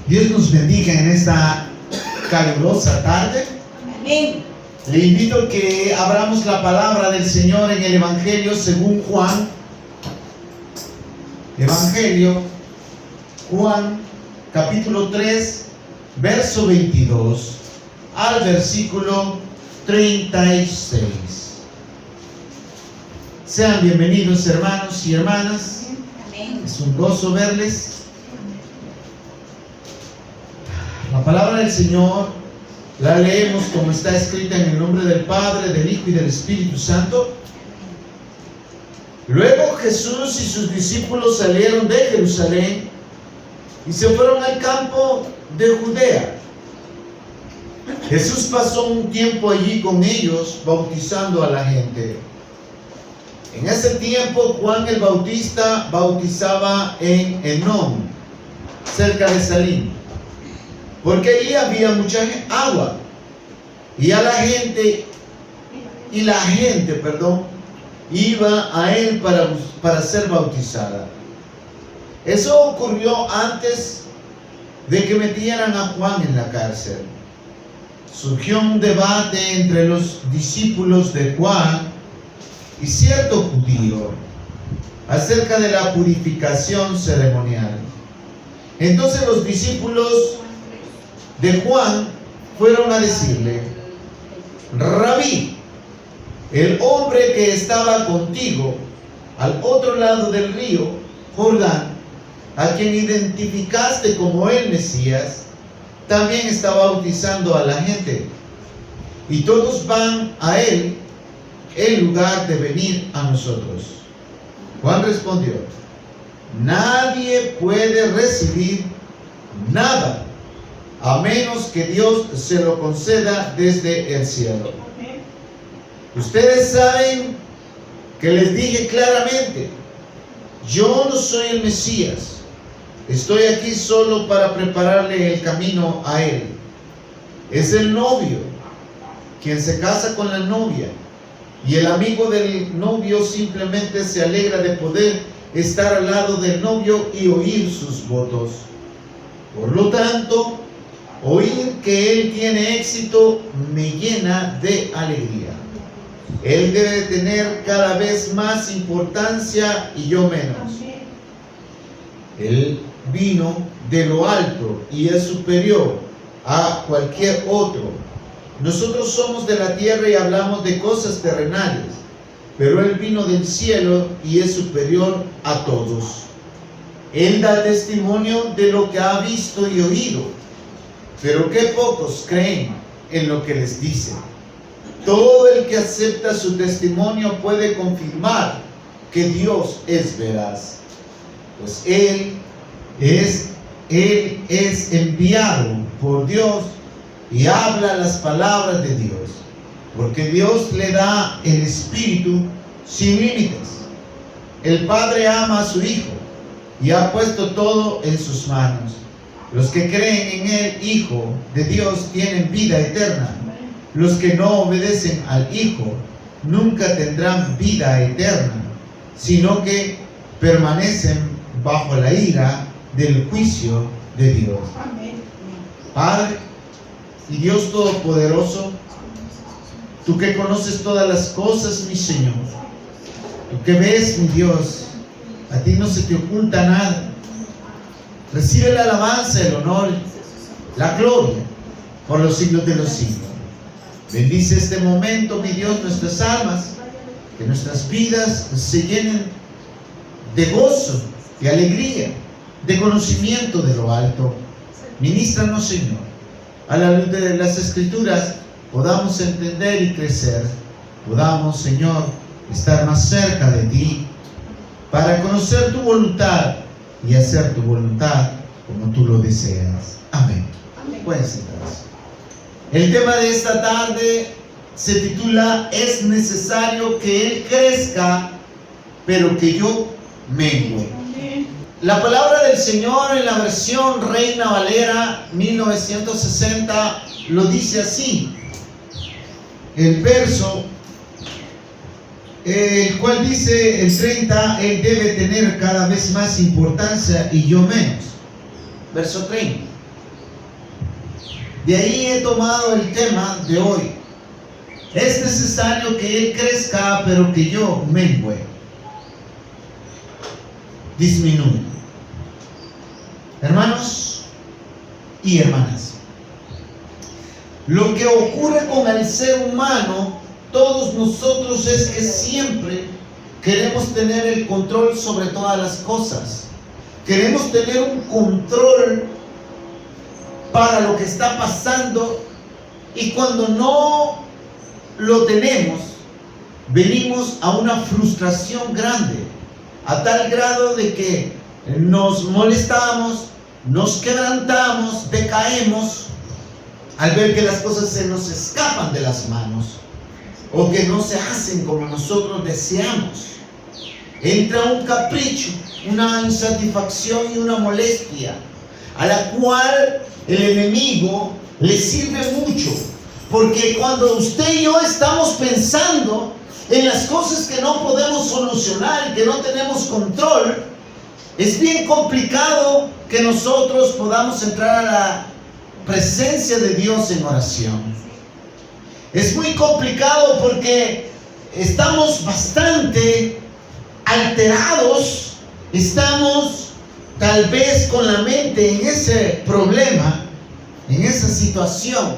Dios nos bendiga en esta calurosa tarde. Amén. Le invito a que abramos la palabra del Señor en el Evangelio según Juan. Evangelio, Juan, capítulo 3, verso 22 al versículo 36. Sean bienvenidos, hermanos y hermanas. Amén. Es un gozo verles. La palabra del Señor la leemos como está escrita en el nombre del Padre, del Hijo y del Espíritu Santo. Luego Jesús y sus discípulos salieron de Jerusalén y se fueron al campo de Judea. Jesús pasó un tiempo allí con ellos, bautizando a la gente. En ese tiempo Juan el Bautista bautizaba en Enón, cerca de Salim, porque allí había mucha agua, y la gente iba a él para ser bautizada. Eso ocurrió antes de que metieran a Juan en la cárcel. Surgió un debate entre los discípulos de Juan y cierto judío acerca de la purificación ceremonial. Entonces los discípulos de Juan fueron a decirle: Rabí, el hombre que estaba contigo al otro lado del río Jordán, a quien identificaste como el Mesías, también está bautizando a la gente, y todos van a él en lugar de venir a nosotros. Juan respondió: nadie puede recibir nada a menos que Dios se lo conceda desde el cielo. Ustedes saben que les dije claramente: yo no soy el Mesías. Estoy aquí solo para prepararle el camino a él. Es el novio quien se casa con la novia, y el amigo del novio simplemente se alegra de poder estar al lado del novio y oír sus votos. Por lo tanto, oír que él tiene éxito me llena de alegría. Él debe tener cada vez más importancia y yo menos. Él vino de lo alto y es superior a cualquier otro. Nosotros somos de la tierra y hablamos de cosas terrenales, pero Él vino del cielo y es superior a todos. Él da testimonio de lo que ha visto y oído, pero qué pocos creen en lo que les dice. Todo el que acepta su testimonio puede confirmar que Dios es veraz, pues Él es enviado por Dios y habla las palabras de Dios, porque Dios le da el Espíritu sin límites. El Padre ama a su Hijo y ha puesto todo en sus manos. Los que creen en el Hijo de Dios tienen vida eterna. Los que no obedecen al Hijo nunca tendrán vida eterna, sino que permanecen bajo la ira del juicio de Dios. Padre y Dios Todopoderoso, tú que conoces todas las cosas, mi Señor, tú que ves, mi Dios, a ti no se te oculta nada. Recibe la alabanza, el honor, la gloria por los siglos de los siglos. Bendice este momento, mi Dios, nuestras almas, que nuestras vidas se llenen de gozo, de alegría, de conocimiento de lo alto. Ministranos, Señor, a la luz de las Escrituras podamos entender y crecer, podamos, Señor, estar más cerca de ti para conocer tu voluntad y hacer tu voluntad como tú lo deseas. Amén. Pueden sentarse. El tema de esta tarde se titula: es necesario que Él crezca, pero que yo mengue. La palabra del Señor en la versión Reina Valera 1960 lo dice así. El verso, el cual dice el 30, Él debe tener cada vez más importancia y yo menos. Verso 30. De ahí he tomado el tema de hoy. Es necesario que Él crezca, pero que yo mengüe, disminuya. Hermanos y hermanas, lo que ocurre con el ser humano, todos nosotros, es que siempre queremos tener el control sobre todas las cosas. Queremos tener un control para lo que está pasando, y cuando no lo tenemos, venimos a una frustración grande, a tal grado de que nos molestamos, nos quebrantamos, decaemos al ver que las cosas se nos escapan de las manos o que no se hacen como nosotros deseamos. Entra un capricho, una insatisfacción y una molestia, a la cual el enemigo le sirve mucho, porque cuando usted y yo estamos pensando en las cosas que no podemos solucionar y que no tenemos control, es bien complicado que nosotros podamos entrar a la presencia de Dios en oración. Es muy complicado porque estamos bastante alterados, estamos tal vez con la mente en ese problema, en esa situación,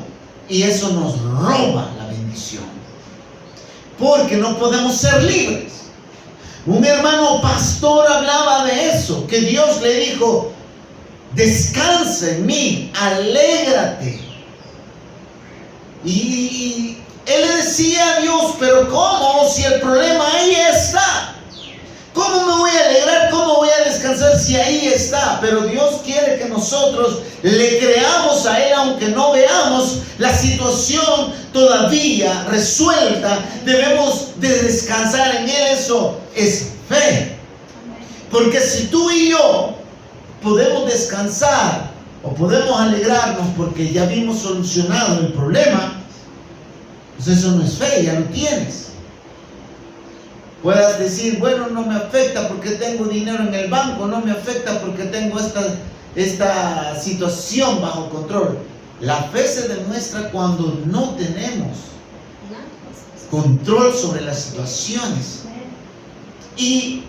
y eso nos roba la bendición, porque no podemos ser libres. Un hermano pastor hablaba de eso, que Dios le dijo: descansa en mí, alégrate. Y él le decía a Dios: pero ¿cómo? Si el problema ahí está. ¿Cómo me voy a alegrar? ¿Cómo voy a descansar si ahí está? Pero Dios quiere que nosotros le creamos a Él, aunque no veamos la situación todavía resuelta. Debemos de descansar en Él. Eso es fe. Porque si tú y yo podemos descansar o podemos alegrarnos porque ya vimos solucionado el problema, pues eso no es fe, ya lo tienes. Puedas decir: bueno, no me afecta porque tengo dinero en el banco, no me afecta porque tengo esta situación bajo control. La fe se demuestra cuando no tenemos control sobre las situaciones. Y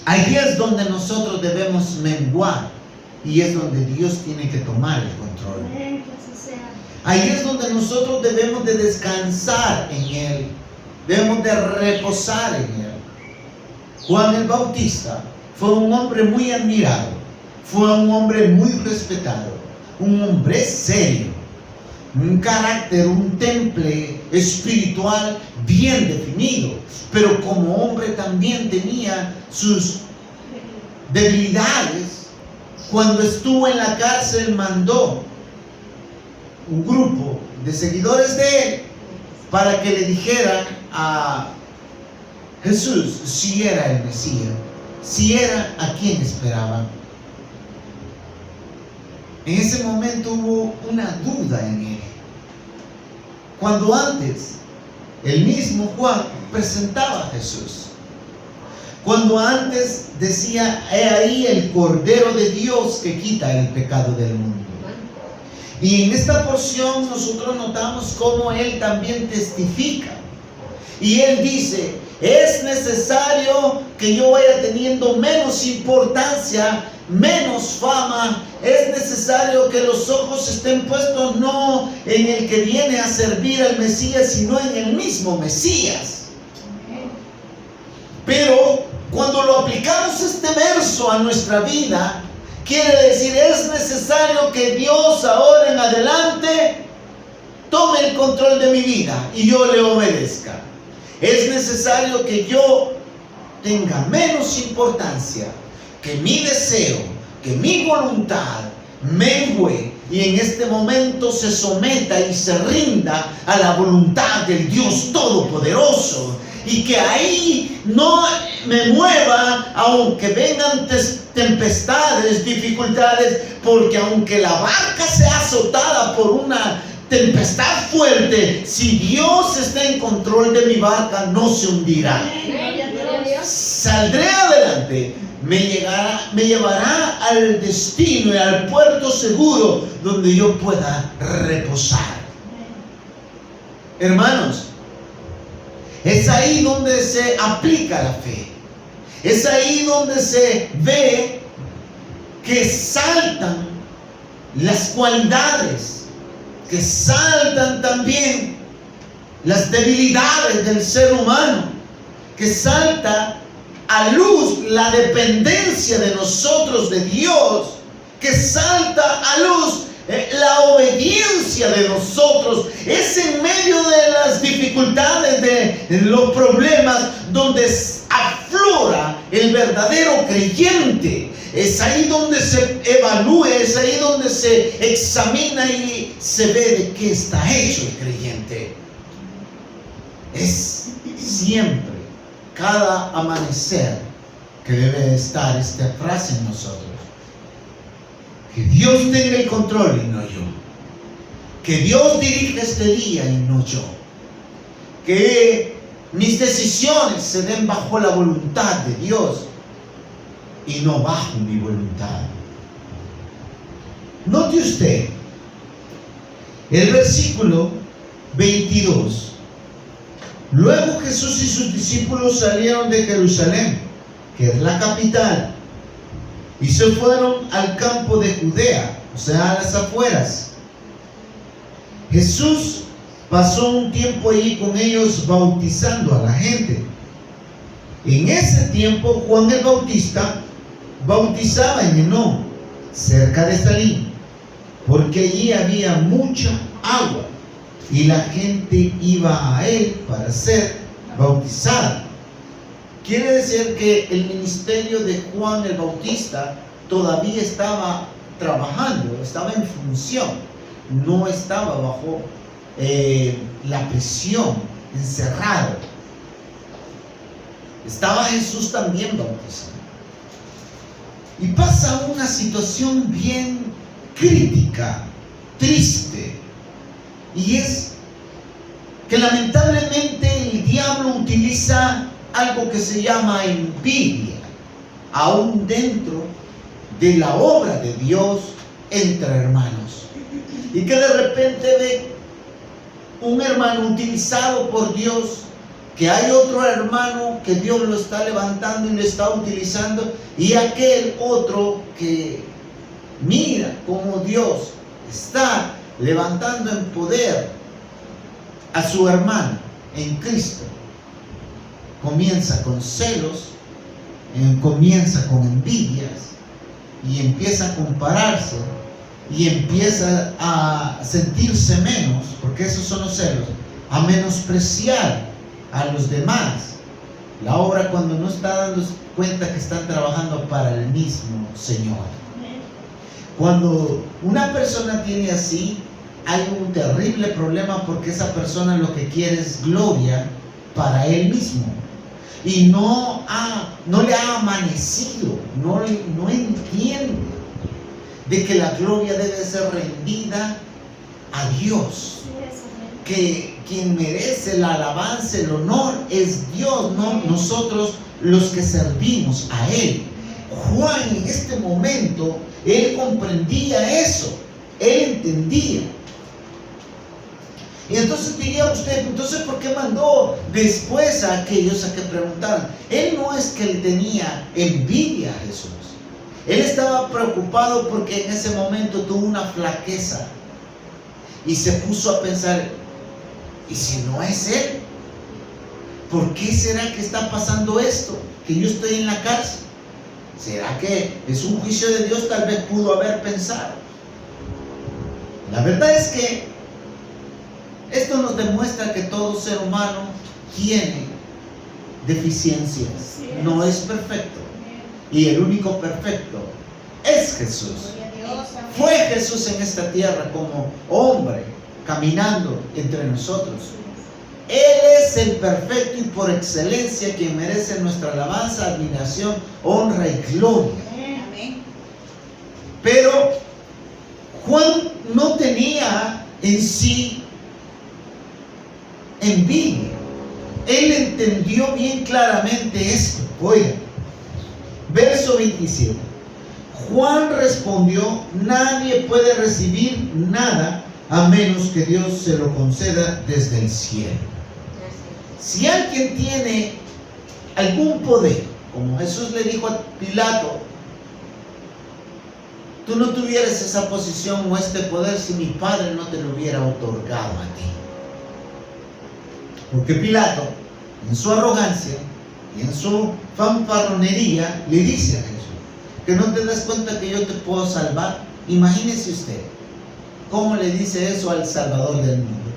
ahí es donde nosotros debemos menguar, y es donde Dios tiene que tomar el control. Ahí es donde nosotros debemos de descansar en Él. Debemos de reposar en Él. Juan el Bautista fue un hombre muy admirado, fue un hombre muy respetado, un hombre serio, un carácter, un temple espiritual bien definido, pero como hombre también tenía sus debilidades. Cuando estuvo en la cárcel, mandó un grupo de seguidores de él para que le dijera a Jesús si era el Mesías, si era a quien esperaban. En ese momento hubo una duda en él, cuando antes el mismo Juan presentaba a Jesús, cuando antes decía: he ahí el Cordero de Dios que quita el pecado del mundo. Y en esta porción nosotros notamos cómo él también testifica. Y él dice: es necesario que yo vaya teniendo menos importancia, menos fama. Es necesario que los ojos estén puestos no en el que viene a servir al Mesías, sino en el mismo Mesías. Pero cuando lo aplicamos este verso a nuestra vida, quiere decir: es necesario que Dios ahora en adelante tome el control de mi vida y yo le obedezca. Es necesario que yo tenga menos importancia, que mi deseo, que mi voluntad mengüe y en este momento se someta y se rinda a la voluntad del Dios Todopoderoso, y que ahí no me mueva aunque vengan tempestades, dificultades, porque aunque la barca sea azotada por una tempestad fuerte, si Dios está en control de mi barca, no se hundirá. saldré adelante, me llevará al destino y al puerto seguro donde yo pueda reposar. Hermanos, es ahí donde se aplica la fe. Es ahí donde se ve que saltan las cualidades, que saltan también las debilidades del ser humano, que salta a luz la dependencia de nosotros de Dios, que salta a luz la obediencia de nosotros. Es en medio de las dificultades, de los problemas, donde aflora el verdadero creyente. Es ahí donde se evalúa, es ahí donde se examina y se ve de qué está hecho el creyente. Es siempre, cada amanecer, que debe estar esta frase en nosotros: que Dios tenga el control y no yo. Que Dios dirija este día y no yo. Que mis decisiones se den bajo la voluntad de Dios y no bajo mi voluntad. Note usted el versículo 22. Luego Jesús y sus discípulos salieron de Jerusalén, que es la capital, y se fueron al campo de Judea, o sea, a las afueras. Jesús pasó un tiempo allí con ellos bautizando a la gente. En ese tiempo Juan el Bautista bautizaba en Enón, cerca de Salim, porque allí había mucha agua y la gente iba a él para ser bautizada. Quiere decir que el ministerio de Juan el Bautista todavía estaba trabajando, estaba en función, no estaba bajo la prisión, encerrado. Estaba Jesús también bautizando. Y pasa una situación bien crítica, triste, y es que lamentablemente el diablo utiliza algo que se llama envidia, aún dentro de la obra de Dios entre hermanos. Y que de repente ve un hermano utilizado por Dios, que hay otro hermano que Dios lo está levantando y lo está utilizando, y aquel otro que mira cómo Dios está levantando en poder a su hermano en Cristo, comienza con celos, comienza con envidias y empieza a compararse y empieza a sentirse menos, porque esos son los celos, a menospreciar a los demás la obra, cuando no está dando cuenta que están trabajando para el mismo Señor. Cuando una persona tiene así, hay un terrible problema, porque esa persona lo que quiere es gloria para él mismo y no le ha amanecido, no entiende de que la gloria debe ser rendida a Dios, que quien merece la alabanza, el honor es Dios, no nosotros los que servimos a Él. Juan en este momento, él comprendía eso, él entendía. Y entonces diría usted, entonces ¿por qué mandó después a aquellos a que preguntaran? Él no es que le tenía envidia a Jesús. Él estaba preocupado porque en ese momento tuvo una flaqueza y se puso a pensar, ¿y si no es Él? ¿Por qué será que está pasando esto? Que yo estoy en la cárcel. ¿Será que es un juicio de Dios? Tal vez pudo haber pensado. La verdad es que esto nos demuestra que todo ser humano tiene deficiencias, no es perfecto, y el único perfecto es Jesús. Fue Jesús en esta tierra como hombre, caminando entre nosotros. Él es el perfecto y por excelencia quien merece nuestra alabanza, admiración, honra y gloria. Pero Juan no tenía en sí envidia. Él entendió bien claramente esto. Oiga, verso 27. Juan respondió: nadie puede recibir nada a menos que Dios se lo conceda desde el cielo. Si alguien tiene algún poder, como Jesús le dijo a Pilato, tú no tuvieras esa posición o este poder si mi Padre no te lo hubiera otorgado a ti. Porque Pilato, en su arrogancia y en su fanfarronería, le dice a Jesús: que no te das cuenta que yo te puedo salvar. Imagínese usted cómo le dice eso al Salvador del mundo.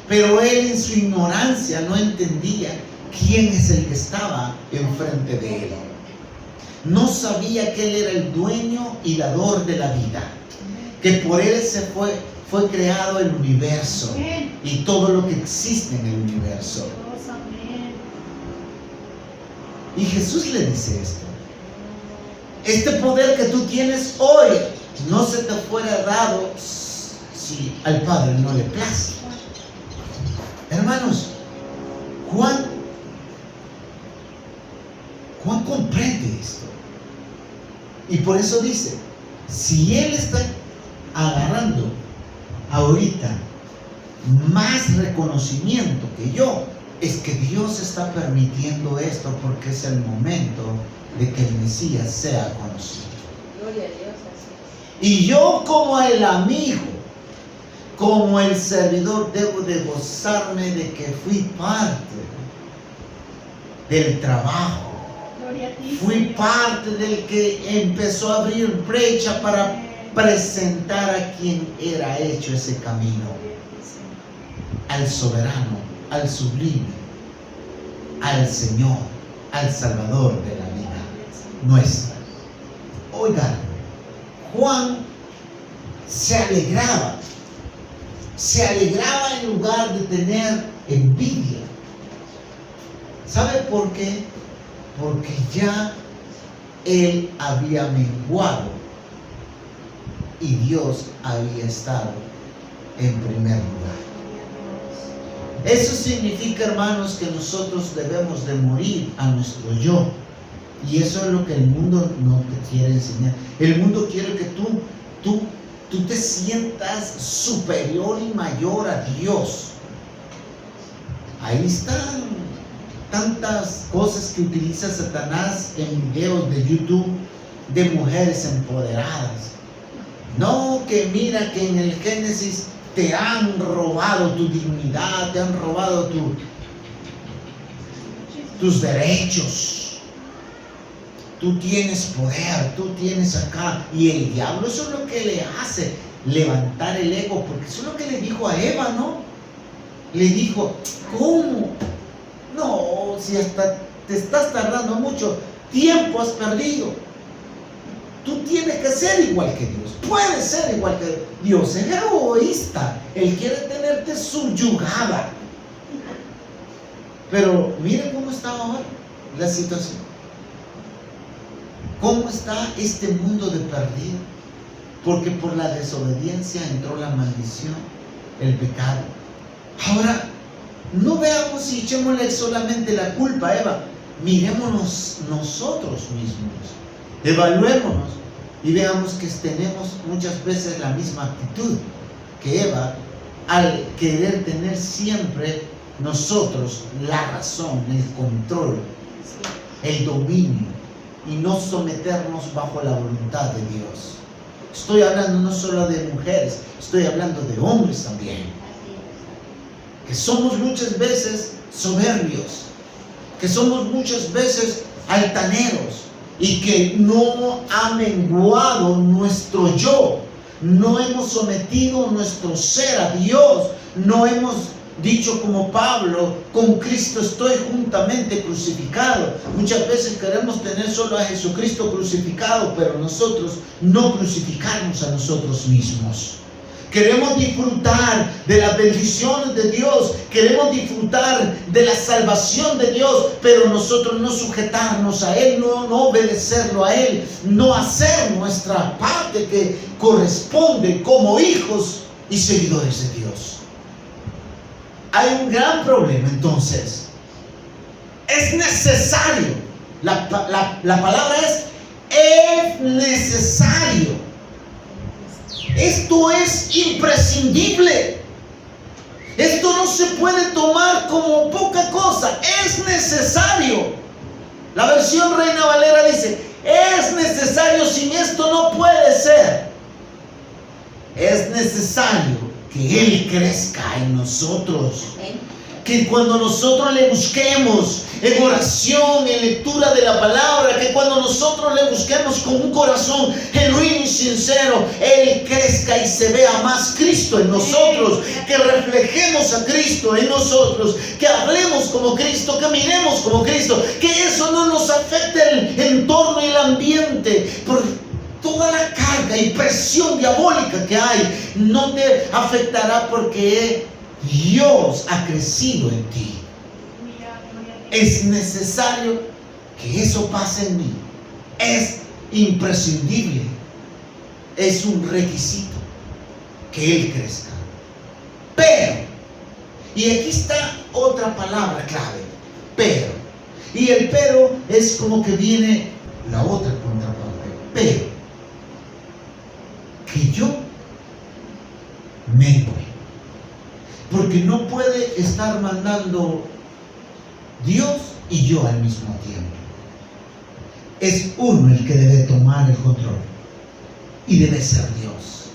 Pero él, en su ignorancia, no entendía quién es el que estaba enfrente de él. No sabía que él era el dueño y dador de la vida, que por él fue creado el universo y todo lo que existe en el universo. Y Jesús le dice esto: este poder que tú tienes hoy no se te fuera dado si al Padre no le place. Hermanos, Juan comprende esto. Y por eso dice: si él está agarrando ahorita más reconocimiento que yo, es que Dios está permitiendo esto porque es el momento de que el Mesías sea conocido. Gloria a Dios, así es. Y yo, como el amigo, como el servidor, debo de gozarme de que fui parte del trabajo. Fui parte del que empezó a abrir brecha para presentar a quien era hecho ese camino, al soberano, al sublime, al Señor, al Salvador de la vida nuestra. Oigan, Juan se alegraba en lugar de tener envidia. ¿Sabe por qué? Porque ya él había menguado y Dios había estado en primer lugar. Eso significa, hermanos, que nosotros debemos de morir a nuestro yo. Y eso es lo que el mundo no te quiere enseñar. El mundo quiere que tú te sientas superior y mayor a Dios. Ahí están tantas cosas que utiliza Satanás en videos de YouTube de mujeres empoderadas. No, que mira que en el Génesis te han robado tu dignidad, te han robado tus derechos. Tú tienes poder, tú tienes acá. Y el diablo, eso es lo que le hace, levantar el ego, porque eso es lo que le dijo a Eva, ¿no? Le dijo: ¿cómo? No, si hasta te estás tardando mucho tiempo, has perdido. Tú tienes que ser igual que Dios. Puedes ser igual que Dios. Es egoísta. Él quiere tenerte subyugada. Pero mire cómo está ahora la situación. ¿Cómo está este mundo de perdido? Porque por la desobediencia entró la maldición, el pecado. Ahora, no veamos y echémosle solamente la culpa a Eva. Mirémonos nosotros mismos. Evaluémonos y veamos que tenemos muchas veces la misma actitud que Eva, al querer tener siempre nosotros la razón, el control, el dominio, y no someternos bajo la voluntad de Dios. Estoy hablando no solo de mujeres, estoy hablando de hombres también, que somos muchas veces soberbios, que somos muchas veces altaneros, y que no ha menguado nuestro yo, no hemos sometido nuestro ser a Dios, no hemos dicho como Pablo: con Cristo estoy juntamente crucificado. Muchas veces queremos tener solo a Jesucristo crucificado, pero nosotros no crucificarnos a nosotros mismos. Queremos disfrutar de las bendiciones de Dios, queremos disfrutar de la salvación de Dios, pero nosotros no sujetarnos a Él, no obedecerlo a Él, no hacer nuestra parte que corresponde como hijos y seguidores de Dios. Hay un gran problema entonces. Es necesario La palabra es necesario. Esto es imprescindible. Esto no se puede tomar como poca cosa. Es necesario. La versión Reina Valera dice: es necesario, sin esto no puede ser. Es necesario que Él crezca en nosotros. Que cuando nosotros le busquemos en oración, en lectura de la palabra, que cuando nosotros le busquemos con un corazón genuino y sincero, Él crezca y se vea más Cristo en nosotros, que reflejemos a Cristo en nosotros, que hablemos como Cristo, que miremos como Cristo, que eso no nos afecte el entorno y el ambiente, por toda la carga y presión diabólica que hay, no te afectará porque Dios ha crecido en ti. Es necesario que eso pase en mí. Es imprescindible. Es un requisito que Él crezca. Pero, y aquí está otra palabra clave: pero. Y el pero es como que viene la otra contraparte. Pero que yo mengue. Porque no puede estar mandando Dios y yo al mismo tiempo. Es uno el que debe tomar el control. Y debe ser Dios.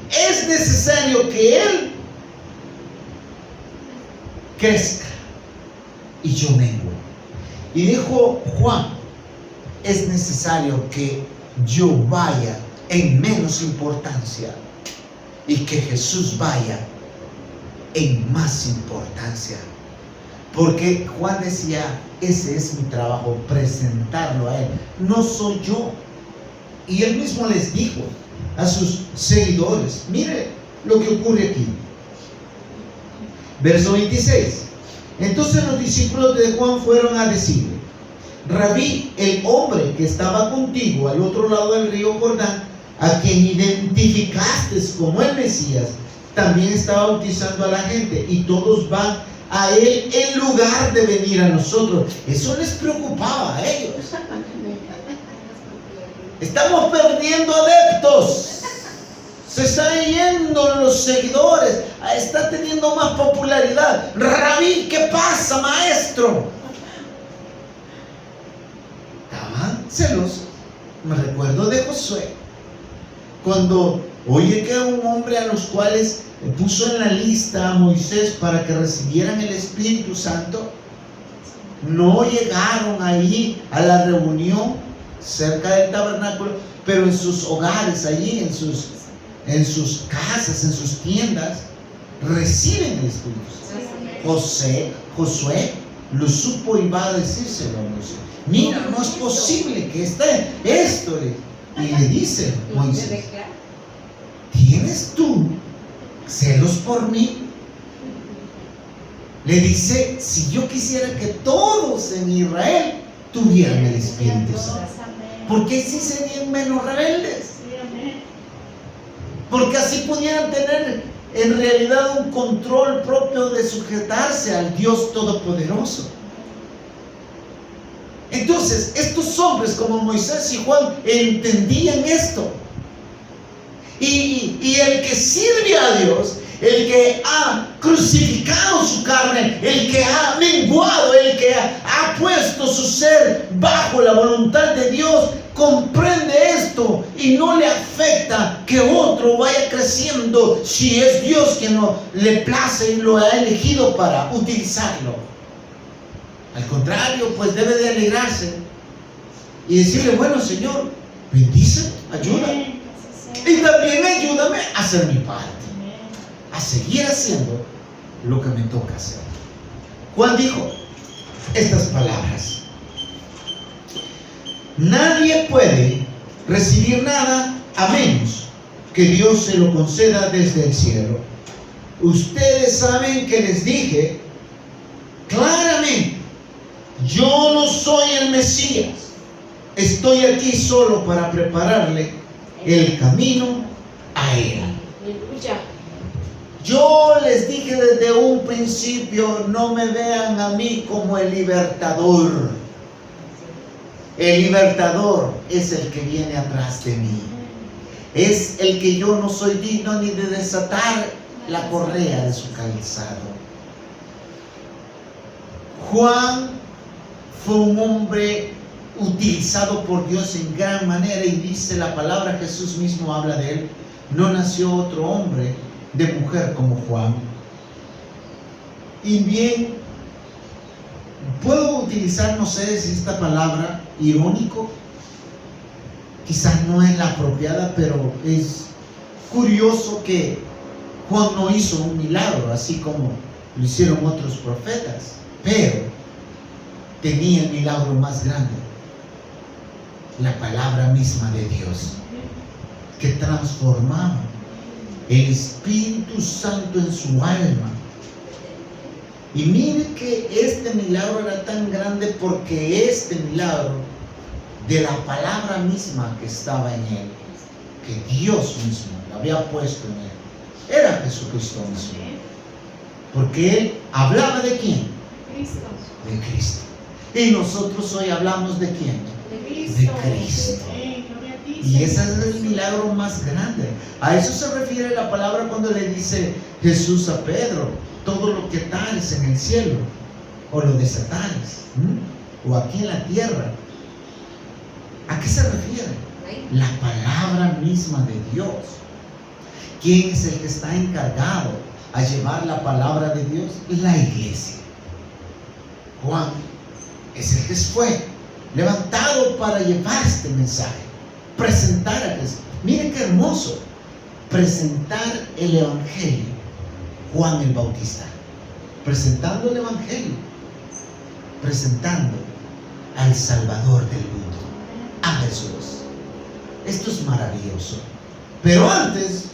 Es necesario que Él crezca y yo mengue. Y dijo Juan: es necesario que yo vaya en menos importancia y que Jesús vaya en más importancia. Porque Juan decía: ese es mi trabajo, presentarlo a Él, no soy yo. Y Él mismo les dijo a sus seguidores: mire lo que ocurre aquí. Verso 26. Entonces los discípulos de Juan fueron a decirle: Rabí, el hombre que estaba contigo al otro lado del río Jordán, a quien identificaste como el Mesías, también está bautizando a la gente, y todos van a Él en lugar de venir a nosotros. Eso les preocupaba a ellos. Estamos perdiendo adeptos. Se están yendo los seguidores. Está teniendo más popularidad. Rabí, ¿qué pasa, maestro? Estaban celosos. Me recuerdo de Josué, cuando oye que un hombre a los cuales puso en la lista a Moisés para que recibieran el Espíritu Santo, no llegaron ahí a la reunión cerca del tabernáculo, pero en sus hogares, allí en sus casas, en sus tiendas, reciben el Espíritu Santo. Josué lo supo y va a decírselo a Moisés: mira, no es posible que esté esto. Y le dice Moisés: ¿tienes tú celos por mí? Le dice: si yo quisiera que todos en Israel tuvieran el Espíritu Santo, ¿por qué si serían menos rebeldes? Porque así pudieran tener en realidad un control propio de sujetarse al Dios Todopoderoso. Entonces, estos hombres como Moisés y Juan entendían esto. Y el que sirve a Dios, el que ha crucificado su carne, el que ha menguado, el que ha puesto su ser bajo la voluntad de Dios, comprende esto y no le afecta que otro vaya creciendo si es Dios quien le place y lo ha elegido para utilizarlo. Al contrario, pues debe de alegrarse y decirle: bueno, Señor, bendice, ayuda. Y también ayúdame a hacer mi parte, a seguir haciendo lo que me toca hacer. Juan dijo estas palabras: nadie puede recibir nada a menos que Dios se lo conceda desde el cielo. Ustedes saben que les dije claramente: yo no soy el Mesías, estoy aquí solo para prepararle el camino a Él. Yo les dije desde un principio: no me vean a mí como el libertador. El libertador es el que viene atrás de mí. Es el que yo no soy digno ni de desatar la correa de su calzado. Juan fue un hombre utilizado por Dios en gran manera, y dice la palabra, Jesús mismo habla de él: no nació otro hombre de mujer como Juan. Y bien, puedo utilizar, no sé si esta palabra irónico quizás no es la apropiada, pero es curioso que Juan no hizo un milagro así como lo hicieron otros profetas, pero tenía el milagro más grande: la palabra misma de Dios, que transformaba el Espíritu Santo en su alma. Y mire que este milagro era tan grande porque este milagro de la palabra misma que estaba en él, que Dios mismo lo había puesto en él, era Jesucristo mismo. Porque él hablaba ¿de quién? Cristo. De Cristo. Y nosotros hoy hablamos ¿de quién? De Cristo. De Cristo. Y ese es el milagro más grande. A eso se refiere la palabra cuando le dice Jesús a Pedro: todo lo que atares en el cielo, o lo desatares, o aquí en la tierra. ¿A qué se refiere? La palabra misma de Dios. ¿Quién es el que está encargado a llevar la palabra de Dios? La iglesia. Juan es el que fue levantado para llevar este mensaje, presentar a Cristo. Miren qué hermoso, presentar el evangelio. Juan el Bautista, presentando el evangelio, presentando al Salvador del mundo, a Jesús. Esto es maravilloso. Pero antes,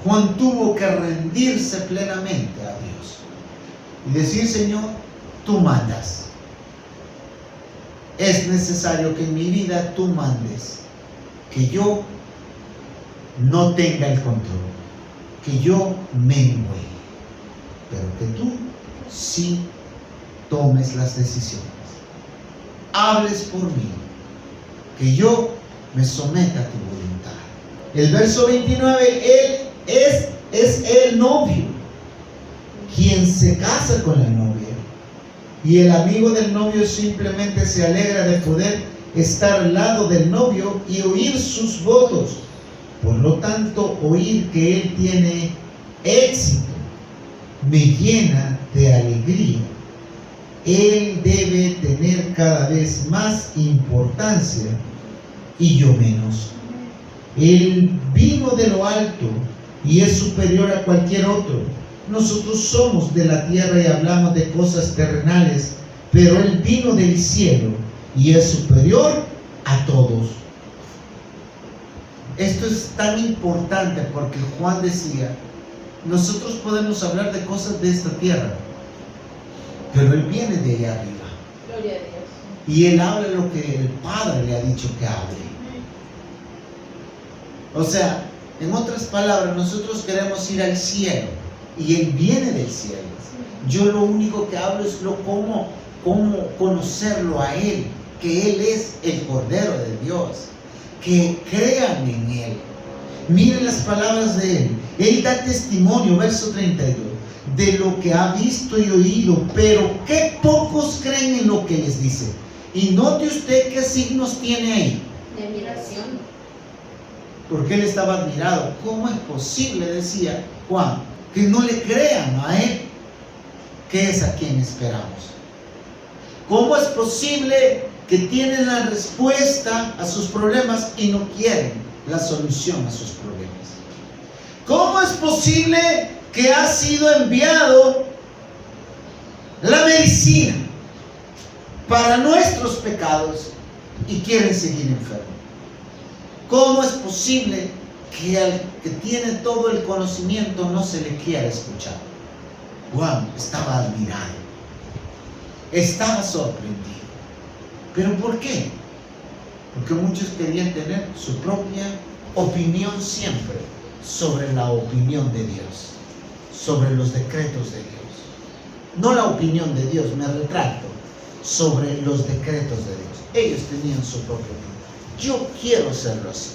Juan tuvo que rendirse plenamente a Dios y decir: Señor, tú mandas. Es necesario que en mi vida tú mandes, que yo no tenga el control, que yo mengue, pero que tú sí tomes las decisiones, hables por mí, que yo me someta a tu voluntad. El verso 29, él es el novio, quien se casa con la novia, y el amigo del novio simplemente se alegra de poder estar al lado del novio y oír sus votos. Por lo tanto, oír que él tiene éxito me llena de alegría. Él debe tener cada vez más importancia y yo menos. Él vino de lo alto y es superior a cualquier otro. Nosotros somos de la tierra y hablamos de cosas terrenales, pero Él vino del cielo y es superior a todos. Esto es tan importante porque Juan decía: nosotros podemos hablar de cosas de esta tierra, pero Él viene de allá arriba. Gloria a Dios. Y Él habla lo que el Padre le ha dicho que hable. O sea, en otras palabras, nosotros queremos ir al cielo y Él viene del cielo. Yo lo único que hablo es cómo conocerlo a Él, que Él es el Cordero de Dios, que crean en Él. Miren las palabras de Él. Él da testimonio, verso 32, de lo que ha visto y oído, pero qué pocos creen en lo que les dice. Y note usted qué signos tiene ahí. De admiración. Porque él estaba admirado. ¿Cómo es posible, decía Juan, que no le crean a él, que es a quien esperamos? ¿Cómo es posible que tienen la respuesta a sus problemas y no quieren la solución a sus problemas? ¿Cómo es posible que ha sido enviado la medicina para nuestros pecados y quieren seguir enfermos? ¿Cómo es posible que al que tiene todo el conocimiento no se le quiera escuchar? Juan estaba admirado, estaba sorprendido. ¿Pero por qué? Porque muchos querían tener su propia opinión siempre sobre la opinión de Dios, sobre los decretos de Dios. No la opinión de Dios, me retracto, sobre los decretos de Dios. Ellos tenían su propio opinión. Yo quiero hacerlo así.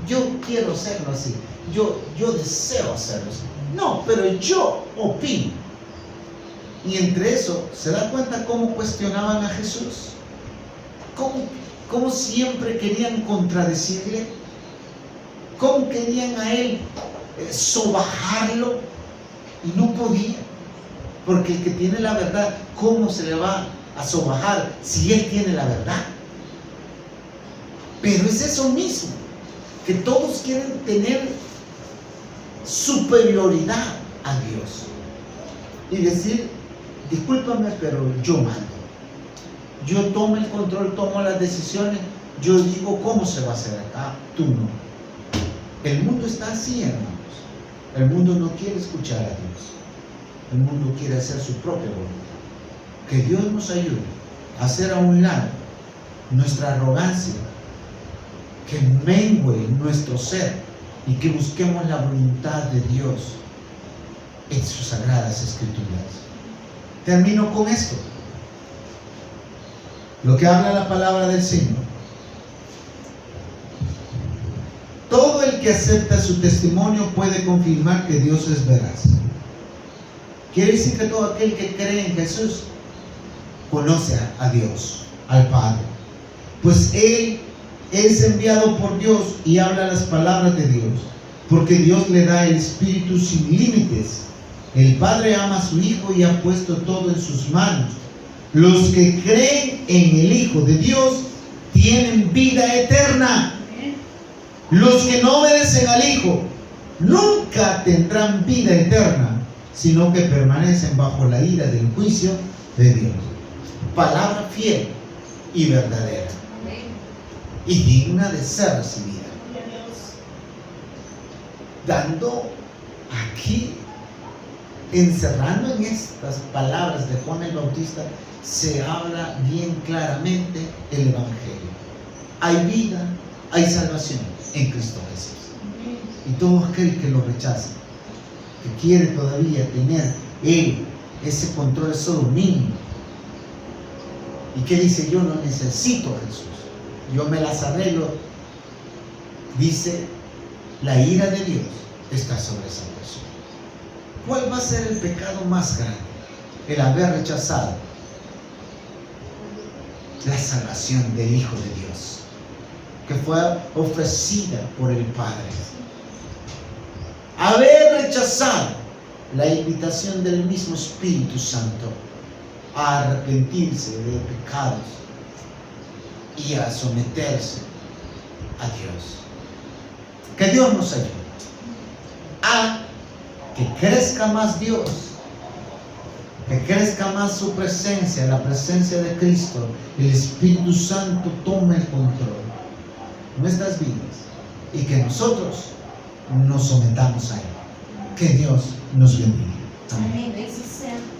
Yo quiero hacerlo así. Yo deseo hacerlo así. No, pero yo opino. Y entre eso, ¿se da cuenta cómo cuestionaban a Jesús? ¿Cómo siempre querían contradecirle? ¿Cómo querían a él sobajarlo? Y no podían. Porque el que tiene la verdad, ¿cómo se le va a sobajar si él tiene la verdad? Pero es eso mismo, que todos quieren tener superioridad a Dios y decir, discúlpame, pero yo mando, yo tomo el control, tomo las decisiones, yo digo cómo se va a hacer acá, tú no. El mundo está así, hermanos. El mundo no quiere escuchar a Dios. El mundo quiere hacer su propia voluntad. Que Dios nos ayude a hacer a un lado nuestra arrogancia, que mengue nuestro ser y que busquemos la voluntad de Dios en sus sagradas escrituras. Termino con esto. Lo que habla la palabra del Señor. Todo el que acepta su testimonio puede confirmar que Dios es veraz. Quiere decir que todo aquel que cree en Jesús conoce a Dios, al Padre. Pues Él es enviado por Dios y habla las palabras de Dios, porque Dios le da el Espíritu sin límites. El Padre ama a su Hijo y ha puesto todo en sus manos. Los que creen en el Hijo de Dios tienen vida eterna. Los que no obedecen al Hijo nunca tendrán vida eterna, sino que permanecen bajo la ira del juicio de Dios. Palabra fiel y verdadera y digna de ser recibida. Dando aquí, encerrando en estas palabras de Juan el Bautista, se habla bien claramente el Evangelio. Hay vida, hay salvación en Cristo Jesús. Y todo aquel que lo rechaza, que quiere todavía tener él ese control, ese dominio, y que dice, yo no necesito a Jesús, yo me las arreglo, dice, la ira de Dios está sobre esa persona. ¿Cuál va a ser el pecado más grande? El haber rechazado la salvación del Hijo de Dios, que fue ofrecida por el Padre. Haber rechazado la invitación del mismo Espíritu Santo a arrepentirse de pecados y a someterse a Dios. Que Dios nos ayude a que crezca más Dios, que crezca más su presencia, la presencia de Cristo. El Espíritu Santo tome el control de nuestras vidas y que nosotros nos sometamos a Él. Que Dios nos bendiga. Amén. Amén.